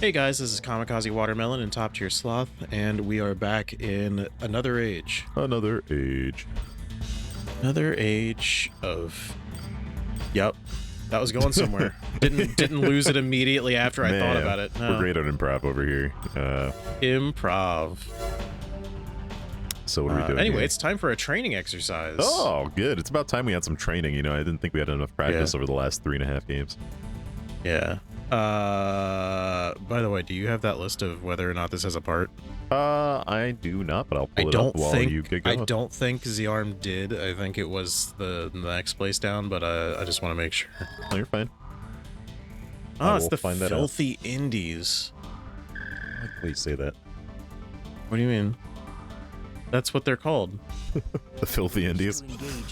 Hey guys, this is Kamikaze Watermelon and Top Tier Sloth, and we are back in another age. Another age. Another age of... Yep, that was going somewhere. didn't lose it immediately after I thought about it. No. We're great on improv over here. Improv. So what are we doing Anyway, here? it's time for a training exercise. Oh, good. It's about time we had some training. You know, I didn't think we had enough practice over the last 3.5 games. Yeah. By the way, do you have that list of whether or not this has a part? I do not, but I'll pull it up while you get going. I don't think Z-Arm did. I think it was the next place down, but I just want to make sure. No, you're fine. Oh, it's the Filthy Indies. I like the way you say that. What do you mean? That's what they're called. The Filthy Indies?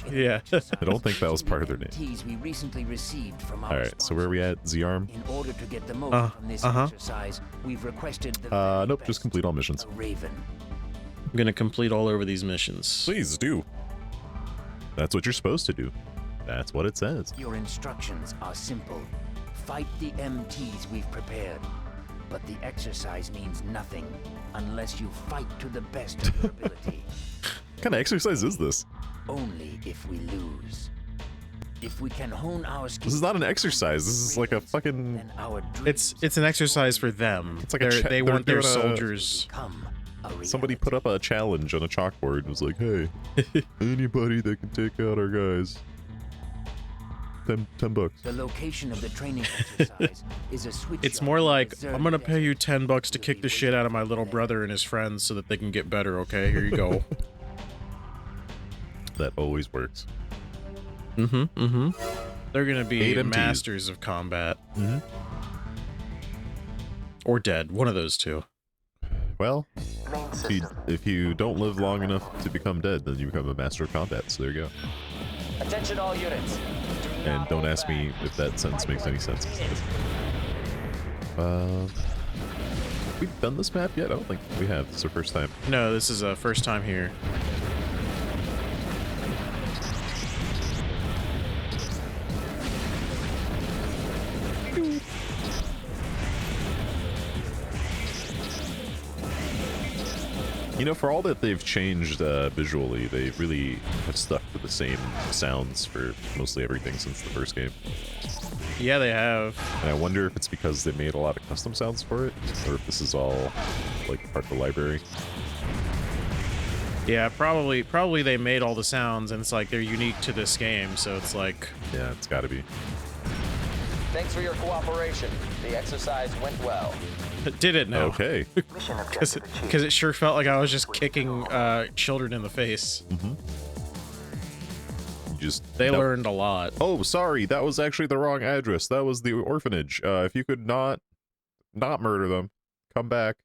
Yeah. I don't think that was part of their name. We recently received from Alright, so where are we at? Z-Arm? In order to get the most from this exercise, we've requested the nope, just complete all missions. Raven. I'm gonna complete all over these missions. Please do. That's what you're supposed to do. That's what it says. Your instructions are simple. Fight the MTs we've prepared. But the exercise means nothing unless you fight to the best of your ability. What kind of exercise is this? Only if we lose. If we can hone our skills. This is not an exercise. This is like a fucking... It's an exercise for them. It's like they want their soldiers. Somebody put up a challenge on a chalkboard and was like, hey, anybody that can take out our guys. 10 bucks. The location of the training exercise is a switch. It's more like, I'm gonna pay you 10 bucks to kick the shit out of my little brother and his friends so that they can get better, okay? Here you go. That always works. They're gonna be masters of combat. Or dead, one of those two. Well, if you don't live long enough to become dead, then you become a master of combat, so there you go. Attention all units. And don't ask me if that sentence makes any sense. We've done this map yet? I don't think we have. This is our first time. No, this is a first time here. You know, for all that they've changed visually, they really have stuck to the same sounds for mostly everything since the first game. Yeah, they have. And I wonder if it's because they made a lot of custom sounds for it, or if this is all, like, part of the library. Yeah, probably they made all the sounds, and it's like they're unique to this game, so it's like... Yeah, it's gotta be. Thanks for your cooperation. The exercise went well. Did it now? Okay. Because it sure felt like I was just kicking children in the face. They learned a lot. Oh, sorry, that was actually the wrong address. That was the orphanage. If you could not murder them, come back.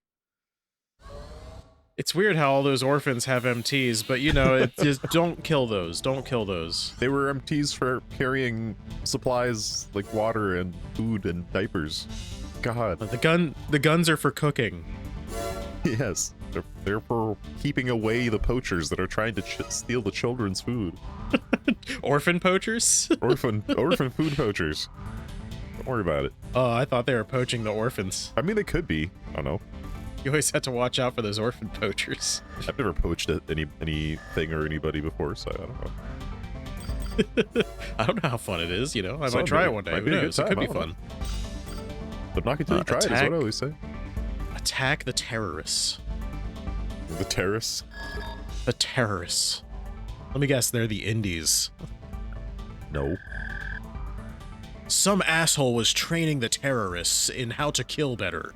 It's weird how all those orphans have MTs, but you know, it just don't kill those. Don't kill those. They were MTs for carrying supplies like water and food and diapers. God. The guns are for cooking. Yes, they're for keeping away the poachers that are trying to steal the children's food. Orphan poachers? Orphan food poachers. Don't worry about it. Oh, I thought they were poaching the orphans. I mean, they could be. I don't know. You always have to watch out for those orphan poachers. I've never poached anything or anybody before, so I don't know. I don't know how fun it is, you know. I might try it one day. Who knows? It could be fun. But knock until you try it is what I always say. Attack the terrorists. The terrorists? The terrorists. Let me guess, they're the Indies. No. Some asshole was training the terrorists in how to kill better.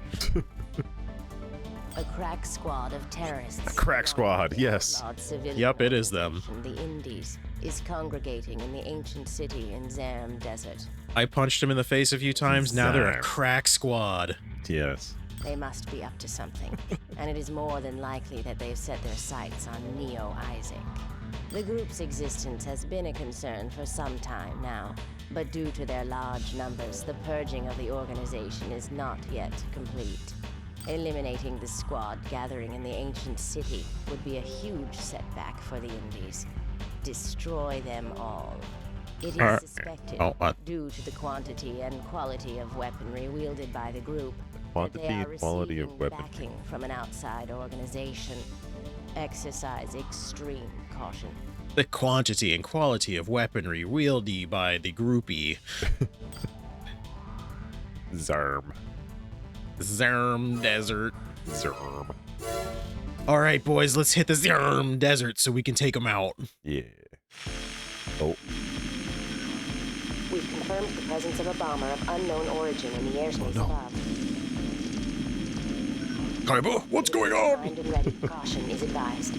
A crack squad of terrorists. A crack squad, yes. Yep, it is them. The Indies is congregating in the ancient city in Zam Desert. I punched him in the face a few times, now they're a crack squad. Yes. They must be up to something, and it is more than likely that they've set their sights on Neo Isaac. The group's existence has been a concern for some time now, but due to their large numbers, the purging of the organization is not yet complete. Eliminating the squad gathering in the ancient city would be a huge setback for the Indies. Destroy them all. It is suspected, due to the quantity and quality of weaponry wielded by the group, that they Quantity are and quality of receiving weapon. backing from an outside organization. Exercise extreme caution. The quantity and quality of weaponry wielded by the groupie. Zarm. Zerm Desert. Zarm. All right, boys, let's hit the Zerm Desert so we can take them out. Yeah. Oh, We've confirmed the presence of a bomber of unknown origin in the airspace above. Kaiba, what's going on? Primed and ready. Caution is advised.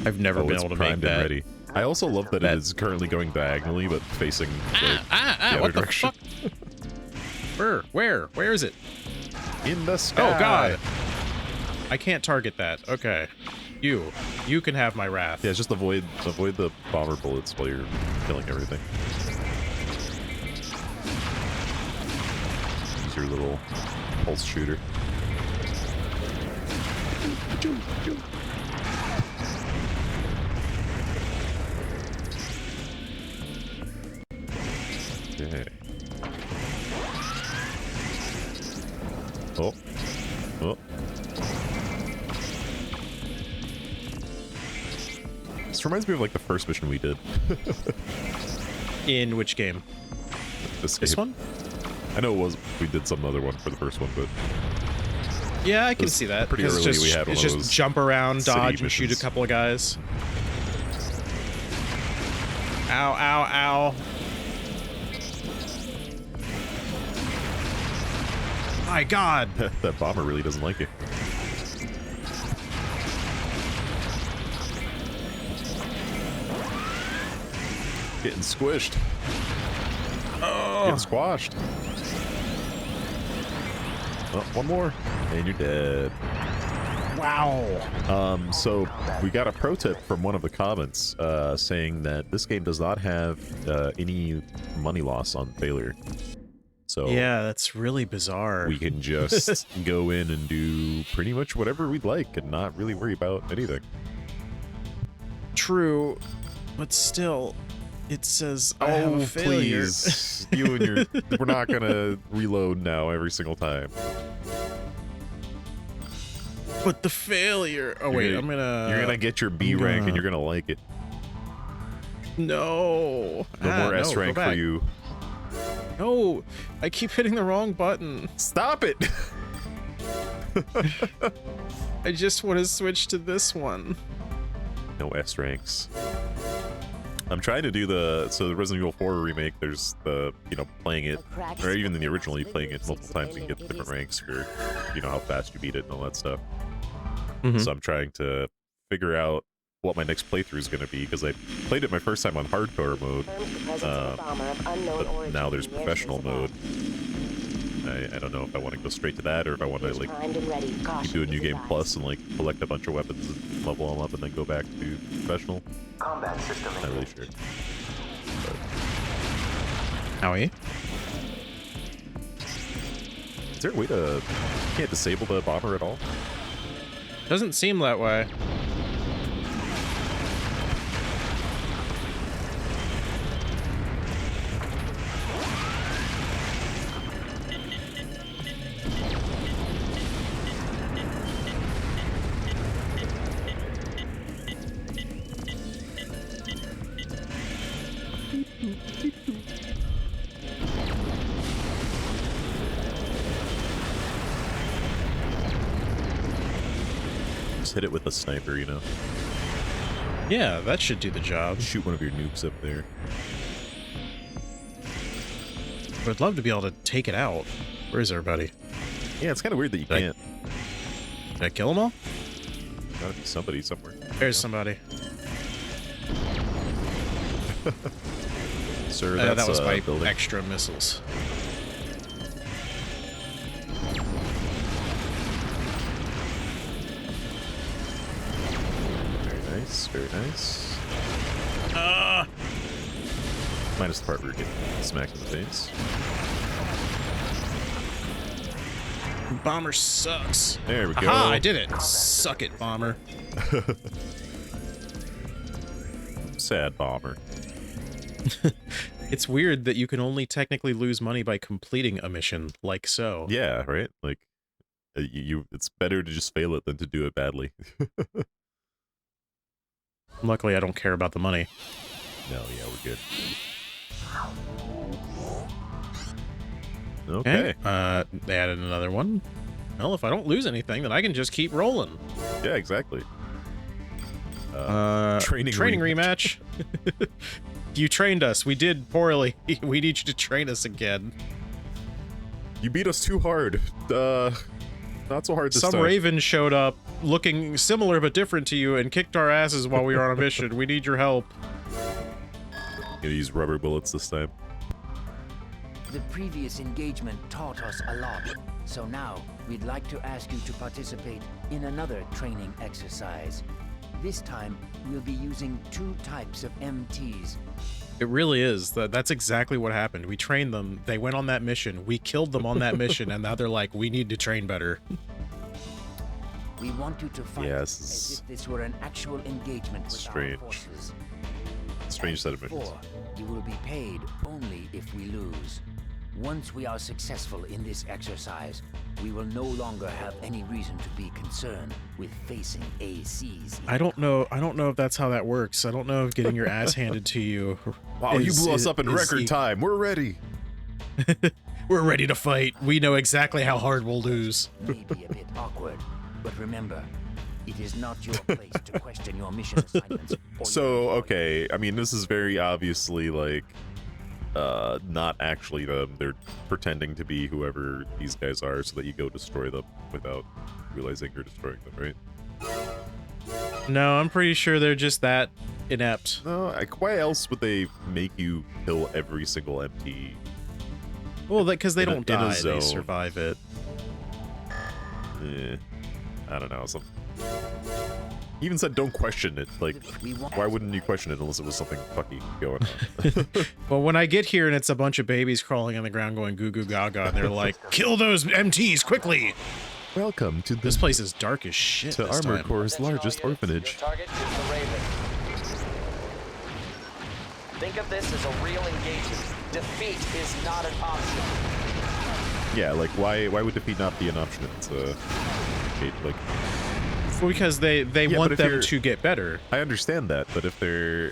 I've never been it's able to make primed that. and ready. I also love that That- it is currently going diagonally, but facing the other What the direction. fuck? Where is it? In the sky. Oh, God. I can't target that. Okay. You can have my wrath. Yeah, just avoid the bomber bullets while you're killing everything. Use your little pulse shooter. Okay. Oh. Oh. This reminds me of like the first mission we did. In which game? This game. one? I know it was. We did some other one for the first one, but Yeah, I can was see that. pretty 'cause early it's just, we had one it's of just those jump around, city dodge, and shoot a missions. couple of guys. Ow, ow, ow. My God. that bomber really doesn't like you. Getting squished. Oh. Getting squashed. Oh, one more, and you're dead. Wow. So we got a pro tip from one of the comments saying that this game does not have any money loss on failure. So Yeah, that's really bizarre. we can just go in and do pretty much whatever we'd like and not really worry about anything. True, but still, it says I have a failure. please. You and your... We're not gonna reload now every single time. But the failure. Oh wait, You're I'm gonna. You're gonna get your B I'm rank gonna- and you're gonna like it. No. No more S go rank for back. you. No, I keep hitting the wrong button. Stop it! I just want to switch to this one. No S ranks. I'm trying to do the Resident Evil 4 remake. There's the playing it, or even in the original, you playing it multiple times and you get different ranks for how fast you beat it and all that stuff. Mhm. So I'm trying to figure out what my next playthrough is going to be because I played it my first time on hardcore mode, but now there's professional mode. I don't know if I want to go straight to that or if I want to like do a new game plus and like collect a bunch of weapons and level them up and then go back to professional. Combat system Not really sure. Howie? Is there a way to can't disable the bomber at all? Doesn't seem that way. Just hit it with a sniper, Yeah, that should do the job. Shoot one of your nukes up there. But I'd love to be able to take it out. Where is everybody? Yeah, it's kind of weird that you Did I- can't. Did I kill them all? Gotta be somebody somewhere. There's somebody. Sir, that's That was my building. extra missiles. Very nice, very nice. Ah! Minus the part where you're getting smacked in the face. Bomber sucks. There we go. Aha, I did it. Suck it, Bomber. Sad bomber. It's weird that you can only technically lose money by completing a mission, like so. Yeah, right? Like, it's better to just fail it than to do it badly. Luckily, I don't care about the money. No, yeah, we're good. Okay. They added another one. Well, if I don't lose anything, then I can just keep rolling. Yeah, exactly. Training rematch. You trained us. We did poorly. We need you to train us again. You beat us too hard. Not so hard this time. Some raven showed up looking similar but different to you and kicked our asses while we were on a mission. We need your help. Gonna use rubber bullets this time. The previous engagement taught us a lot, so now we'd like to ask you to participate in another training exercise. This time, we'll be using 2 types of MTs. It really is. That's exactly what happened. We trained them. They went on that mission. We killed them on that mission, and now they're like, we need to train better. We want you to fight as if this were an actual engagement with our forces. Strange set of missions. You will be paid only if we lose. Once we are successful in this exercise, we will no longer have any reason to be concerned with facing ACs. I don't know if that's how that works. I don't know if getting your ass handed to you. Wow, you blew us up in record time. We're ready. We're ready to fight. We know exactly how hard we'll lose. Maybe a bit awkward, but remember, it is not your place to question your mission assignments. So, okay, I mean, this is very obviously, like, not actually them. They're pretending to be whoever these guys are so that you go destroy them without realizing you're destroying them, right? No, I'm pretty sure they're just that inept. No, like, why else would they make you kill every single MT? Well, because they don't die, zone. they survive it. I don't know. He even said don't question it. Like, why wouldn't you question it unless it was something fucky going on? Well, when I get here and it's a bunch of babies crawling on the ground going goo goo gaga, and they're like, kill those MTs quickly! Welcome to this place is dark as shit. To Armored Corps' largest orphanage. Your target is the Raven. Think of this as a real engagement. Defeat is not an option. Yeah, like why would defeat not be an option? It's like. Well, because they want them to get better. I understand that, but if they're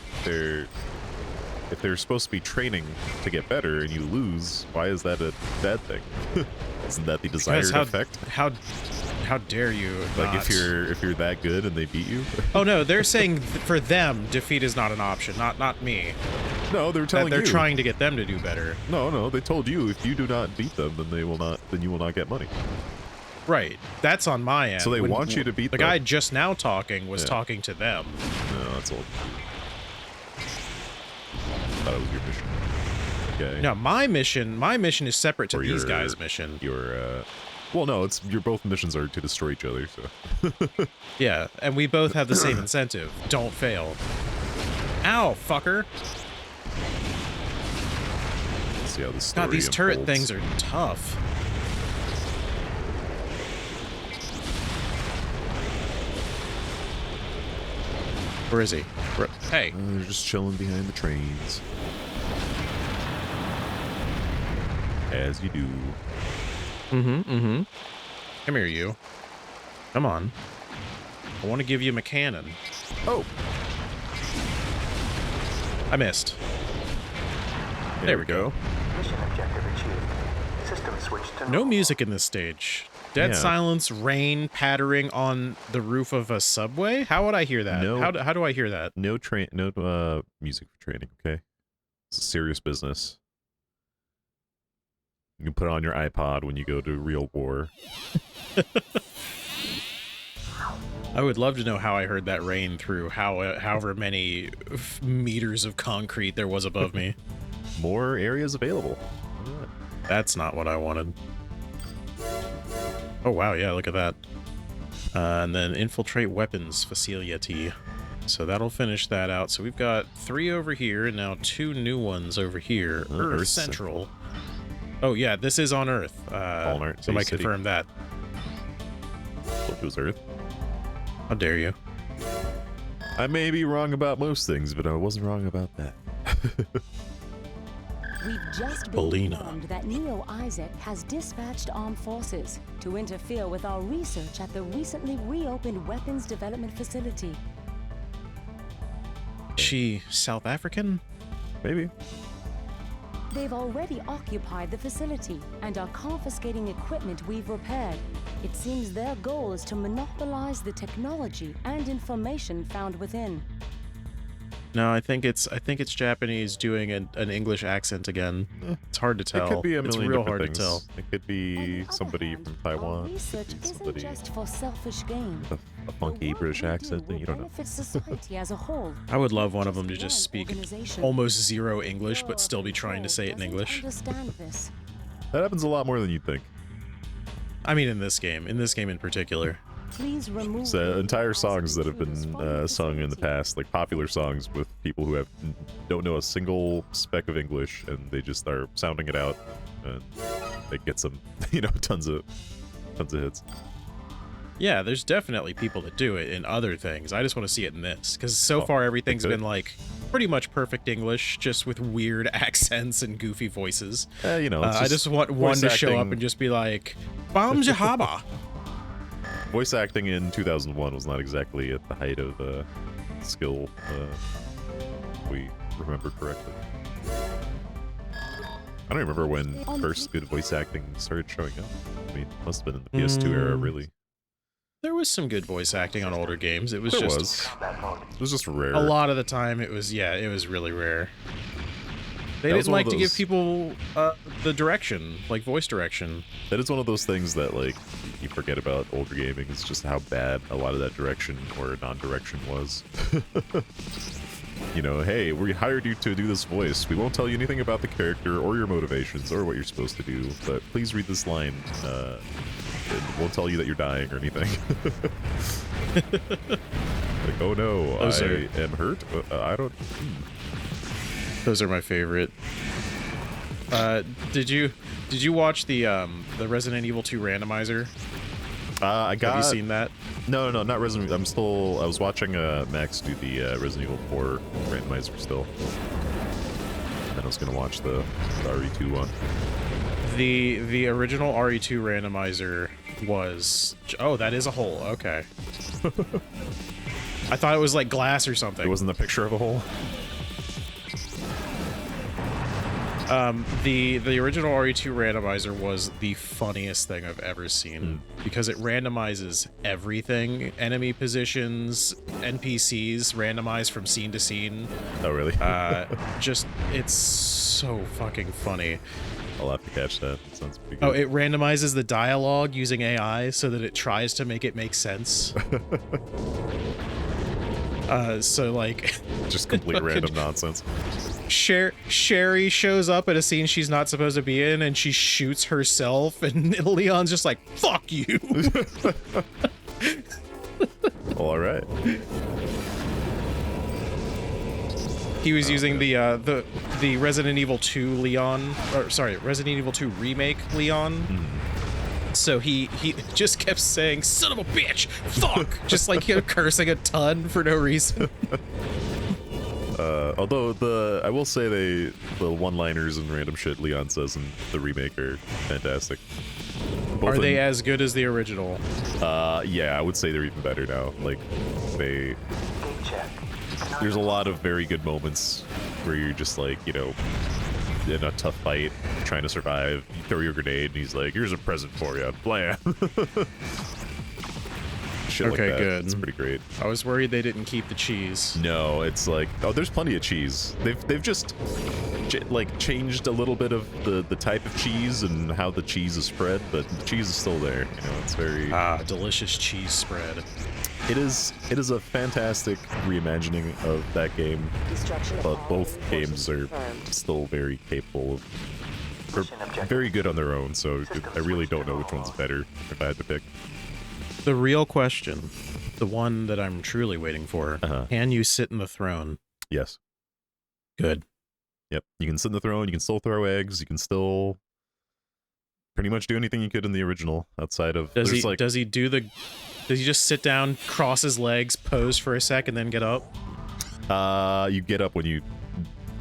supposed to be training to get better and you lose, why is that a bad thing? Isn't that the desired effect? How dare you? Like if you're that good and they beat you? Oh no, they're saying for them defeat is not an option, not me. No, they're telling they're you. trying to get them to do better. No, they told you if you do not beat them, then you will not get money. Right, that's on my end. So they want you to beat the guy just now talking was talking to them. No, that's all. I thought it was your mission. Okay. No, my mission is separate to these guys' mission. Well, no, your both missions are to destroy each other, so. Yeah, and we both have the same incentive. Don't fail. Ow, fucker. Let's see how this story God, these turret unfolds. things are tough. Where is he? Hey. They're just chilling behind the trains. As you do. Mm-hmm. Come here, you. Come on. I want to give you a cannon. Oh! I missed. There we go. Mission objective achieved. System switched to No music in this stage. Dead silence, rain pattering on the roof of a subway? How would I hear that? No, how do I hear that? No music for training, okay? It's a serious business. You can put it on your iPod when you go to real war. I would love to know how I heard that rain through however many meters of concrete there was above me. More areas available. That's not what I wanted. Oh wow, yeah, look at that. And then infiltrate weapons facility. So that'll finish that out. So we've got 3 over here and now 2 new ones over here. Earth Central. Oh yeah, this is on Earth. On Earth. Somebody confirm that. It was Earth. How dare you? I may be wrong about most things, but I wasn't wrong about that. We've just been informed that Neo Isaac has dispatched armed forces to interfere with our research at the recently reopened weapons development facility. She South African? Maybe. They've already occupied the facility and are confiscating equipment we've repaired. It seems their goal is to monopolize the technology and information found within. No, I think it's Japanese doing an English accent again. It's hard to tell. It could be a it's million real different hard things. to tell. It could be somebody hand, from Taiwan. Our research It could be isn't somebody just for selfish gain. a funky British accent that you don't know. Benefit society as a whole. I would love one of them to just One speak organization. almost zero English, but still be trying to say it in Doesn't English. Understand this. That happens a lot more than you'd think. I mean, in this game in particular. Please remove So entire the songs that have items been from the sung in the facility. past, like popular songs with people who don't know a single speck of English, and they just are sounding it out, and they get some, tons of hits. Yeah, there's definitely people that do it in other things. I just want to see it in this, because so Oh, far everything's they could. been like pretty much perfect English, just with weird accents and goofy voices. It's I just want one voice to show up acting. and just be like, "Bam Jahaba." Voice acting in 2001 was not exactly at the height of skill, if we remember correctly. I don't remember when first good voice acting started showing up. I mean, it must have been in the PS2 era, really. There was some good voice acting on older games. It was There just was. Combat mode. It was just rare. a lot of the time. It was really rare. They That was didn't one like of to give those- people the direction, like voice direction. That is one of those things that, like, you forget about older gaming. It's just how bad a lot of that direction or non-direction was. Hey, we hired you to do this voice. We won't tell you anything about the character or your motivations or what you're supposed to do, but please read this line. It won't tell you that you're dying or anything. Like, oh no, Those I are- am hurt? I don't... Those are my favorite. Did you watch the Resident Evil 2 randomizer? I got... Have you seen that? No, not Resident Evil. I was watching Max do the Resident Evil 4 randomizer still. And I was going to watch the RE2 one. The original RE2 randomizer was... Oh, that is a hole. Okay. I thought it was like glass or something. It wasn't a picture of a hole? The original RE2 randomizer was the funniest thing I've ever seen because it randomizes everything, enemy positions, NPCs randomized from scene to scene. Oh, really? It's so fucking funny. I'll have to catch that. It sounds pretty Oh, good. it randomizes the dialogue using AI so that it tries to make it make sense. So like Just complete random nonsense. Sherry shows up at a scene she's not supposed to be in, and she shoots herself, and Leon's just like, "Fuck you." Well, all right. He was using the Resident Evil 2 Leon, or sorry, Resident Evil 2 remake Leon. So he just kept saying, "Son of a bitch, fuck," just like cursing a ton for no reason. Although I will say the one-liners and random shit Leon says in the remake are fantastic. Both Are they in- as good as the original? Yeah, I would say they're even better now. Like, Gate check. there's a lot of very good moments where you're just like, in a tough fight, trying to survive. You throw your grenade, and he's like, "Here's a present for you." Blam. Shit like Okay, that. good. It's pretty great. I was worried they didn't keep the cheese. No, it's like, oh, there's plenty of cheese. They've just changed a little bit of the type of cheese and how the cheese is spread, but the cheese is still there. It's very Delicious cheese spread. it is a fantastic reimagining of that game, Destruction of but all both forces games are confirmed. still very capable of Mission objective. very good on their own, so I really don't know which one's better if I had to pick. The real question, the one that I'm truly waiting for, can you sit in the throne? Yes. Good. Yep. You can sit in the throne, you can still throw eggs, you can still pretty much do anything you could in the original outside of Does he like does he just sit down, cross his legs, pose for a sec, and then get up? you get up when you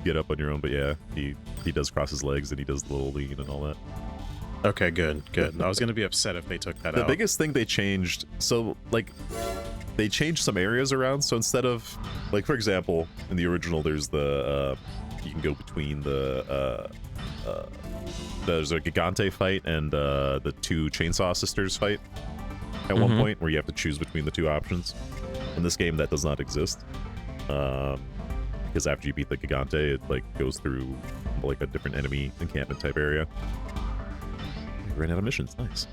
get up on your own, but yeah, he does cross his legs and he does the little lean and all that. Okay, good. I was gonna be upset if they took that out. The biggest thing they changed, so like they changed some areas around. So instead of like, for example, in the original, there's the you can go between the there's a Gigante fight and the two Chainsaw Sisters fight at one point, where you have to choose between the two options. In this game, that does not exist, because after you beat the Gigante, it like goes through like a different enemy encampment type area. We ran out of missions. Nice.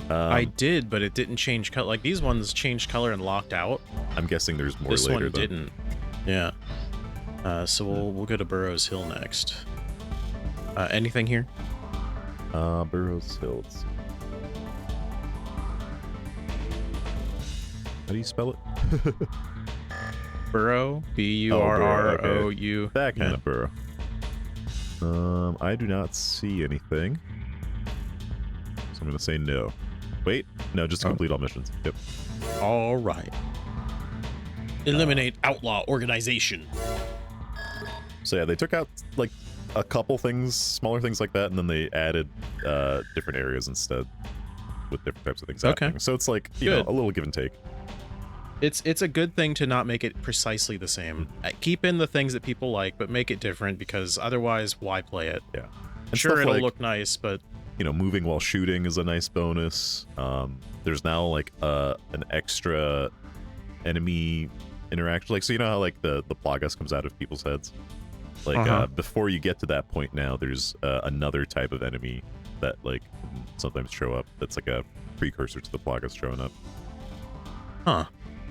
I did, but it didn't change color. Like these ones changed color and locked out. I'm guessing there's more this later. This one didn't. Yeah. So we'll go to Burroughs Hill next. Anything here? Burroughs Hill. Let's see. How do you spell it? Burrow. B-U-R-R-O-U. That kind of burrow. I do not see anything, so I'm gonna say no. Wait, no, just complete all missions. Yep. All right. Eliminate outlaw organization. So yeah, they took out like a couple things, smaller things like that, and then they added different areas instead with different types of things happening. So it's like, you know, a little give and take. It's a good thing to not make it precisely the same. Keep in the things that people like, but make it different, because otherwise, why play it? Yeah. And sure, it'll look nice, but you know, moving while shooting is a nice bonus. There's now like an extra enemy interaction. Like, so you know how like the plagas comes out of people's heads? Like before you get to that point now, there's another type of enemy that like sometimes show up. That's like a precursor to the plagas showing up. Huh.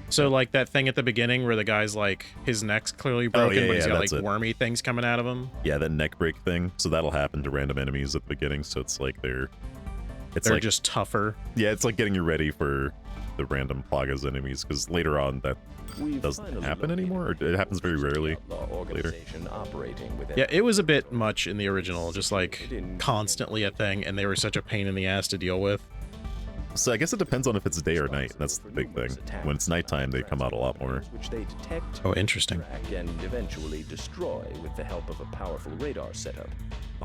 So like that thing at the beginning where the guy's like, his neck's clearly broken, but he's got like wormy things coming out of him. Yeah, that neck break thing. So that'll happen to random enemies at the beginning. So it's like they're like, just tougher. Yeah, it's like getting you ready for the random plagas enemies, because later on that doesn't happen anymore, or it happens very rarely later. Yeah, it was a bit much in the original, just like constantly a thing, and they were such a pain in the ass to deal with. So I guess it depends on if it's day or night. That's the big thing. When it's nighttime, they come out a lot more. Which they detect, oh, interesting. track, and eventually destroy with the help of a powerful radar setup.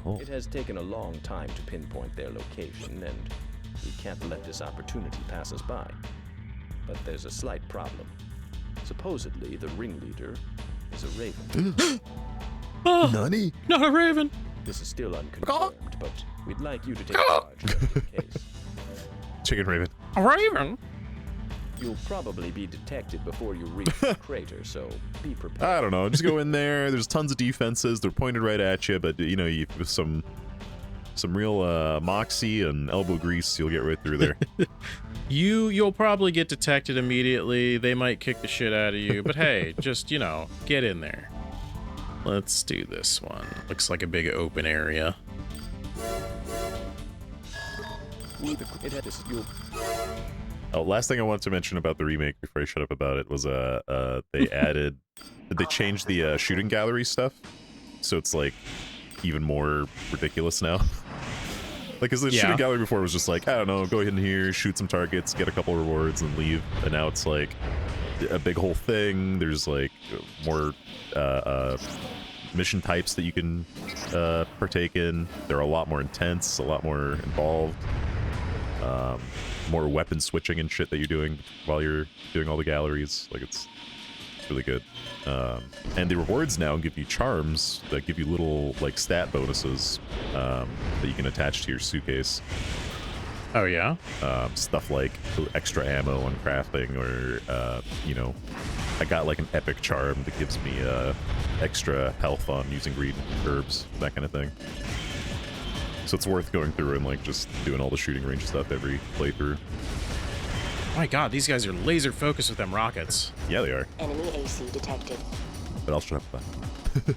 Oh. It has taken a long time to pinpoint their location, and we can't let this opportunity pass us by. But there's a slight problem. Supposedly, the ringleader is a raven. Nani? Not a raven. This is still unconfirmed, but we'd like you to take charge of the case. Chicken raven. A raven? You'll probably be detected before you reach the crater, so be prepared. I don't know. Just go in there. There's tons of defenses. They're pointed right at you, but you know, with some real moxie and elbow grease, you'll get right through there. You'll probably get detected immediately. They might kick the shit out of you, but hey, just, you know, get in there. Let's do this one. Looks like a big open area. Oh, last thing I wanted to mention about the remake before I shut up about it was they changed the shooting gallery stuff, so it's like even more ridiculous now. Like, because the shooting gallery before was just like, I don't know, go ahead in here, shoot some targets, get a couple rewards, and leave. And now it's like a big whole thing. There's like more mission types that you can partake in. They're a lot more intense, a lot more involved. More weapon switching and shit that you're doing while you're doing all the galleries. Like, it's really good. And the rewards now give you charms that give you little like stat bonuses that you can attach to your suitcase. Oh yeah? Stuff like extra ammo on crafting, or you know, I got like an epic charm that gives me extra health on using green herbs, that kind of thing. So it's worth going through and like just doing all the shooting range stuff every playthrough. My god, these guys are laser focused with them rockets. Yeah, they are. Enemy AC detected. But I'll shut up about that.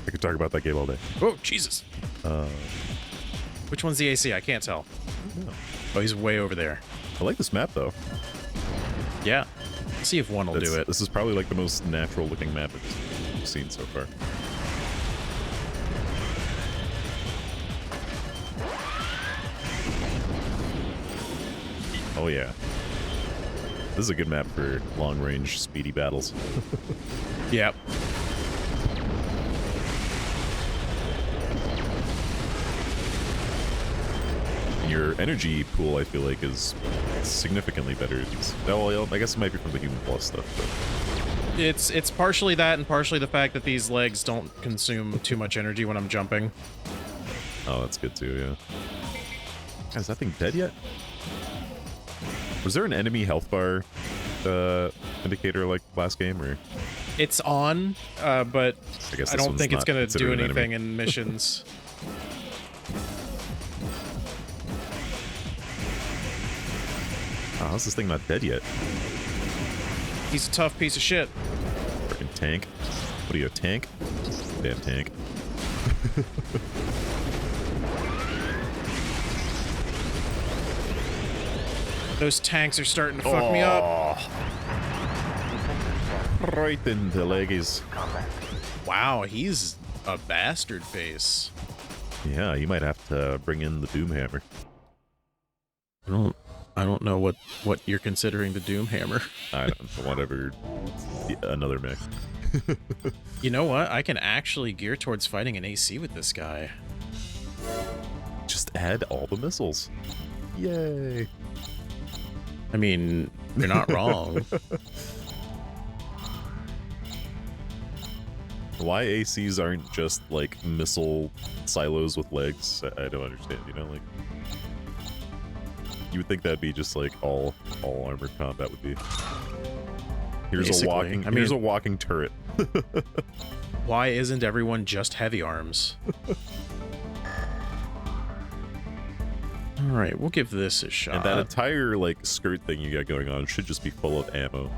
I could talk about that game all day. Oh, Jesus. Which one's the AC? I can't tell. Oh, he's way over there. I like this map, though. Yeah. Let's see if one will do it. This is probably like the most natural looking map I've seen so far. Oh yeah. This is a good map for long-range, speedy battles. Yep. your energy pool, I feel like, is significantly better. Well, I guess it might be from the human plus stuff, but It's partially that and partially the fact that these legs don't consume too much energy when I'm jumping. oh, that's good too. Yeah. Is that thing dead yet? Was there an enemy health bar indicator like last game, or? It's on, but I guess I don't think it's gonna do an anything enemy. in missions. Oh, how's this thing not dead yet? He's a tough piece of shit. Freaking tank. What are you, a tank? Damn tank. Those tanks are starting to fuck me up. Right in the leggies. Wow, he's a bastard face. Yeah, you might have to bring in the Doom Hammer. I don't know what you're considering the Doom Hammer. I don't know, whatever. Another mech. You know what? I can actually gear towards fighting an AC with this guy. Just add all the missiles. Yay. I mean, you're not wrong. Why ACs aren't just like missile silos with legs? I don't understand, you know, like you would think that'd be just like all armored combat would be. Here's Basically, here's a walking turret. Why isn't everyone just heavy arms? All right, we'll give this a shot. And that entire like skirt thing you got going on should just be full of ammo.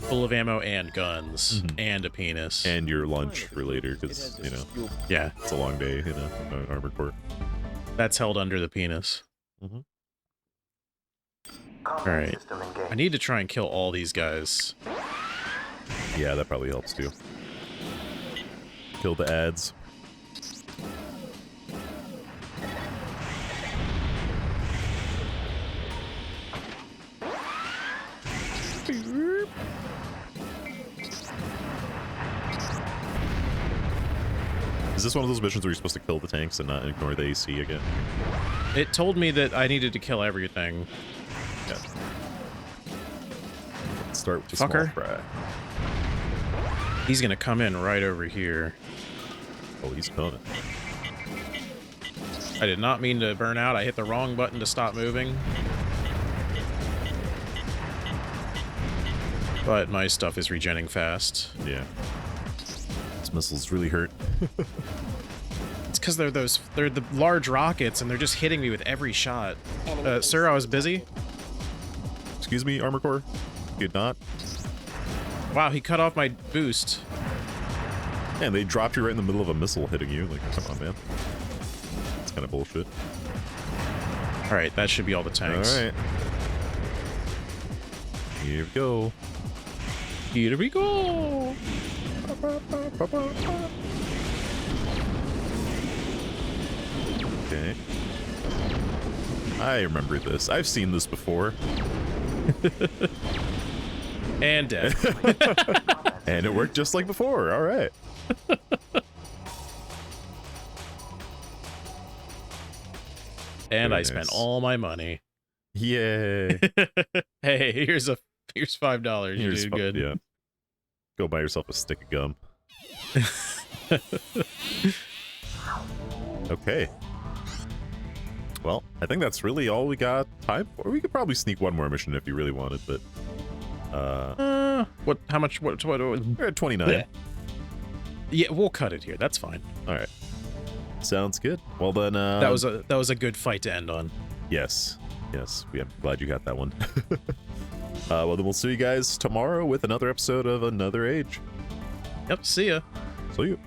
Full of ammo and guns and a penis. And your lunch for later, because, you know, yeah, it's a long day in an armored core. that's held under the penis. Mm-hmm. All right, I need to try and kill all these guys. Yeah, that probably helps too. Kill the ads. Is this one of those missions where you're supposed to kill the tanks and not ignore the AC again? It told me that I needed to kill everything. Yeah. Let's start with the Fucker. small fry. He's gonna come in right over here. Oh, he's coming. I did not mean to burn out. I hit the wrong button to stop moving. But my stuff is regenning fast. Yeah. These missiles really hurt. It's because they're the large rockets and they're just hitting me with every shot. Sir, I was busy. Excuse me, Armor Core? Did not? Wow, he cut off my boost. Man, they dropped you right in the middle of a missile hitting you. Like, come on, man. That's kind of bullshit. All right, that should be all the tanks. All right. Here we go. Here we go. Okay. I remember this. I've seen this before. And dead. And it worked just like before. All right. And Very I spent nice. all my money. Yay. Hey, here's $5. You did good. Yeah. Go buy yourself a stick of gum. Okay. Well, I think that's really all we got time for. We could probably sneak one more mission if you really wanted, but What? How much? What? we're at 29. Yeah, we'll cut it here. That's fine. All right. Sounds good. Well then, That was a good fight to end on. yes. Yes, I'm glad you got that one. Well, then we'll see you guys tomorrow with another episode of Another Age. Yep. See ya. See you.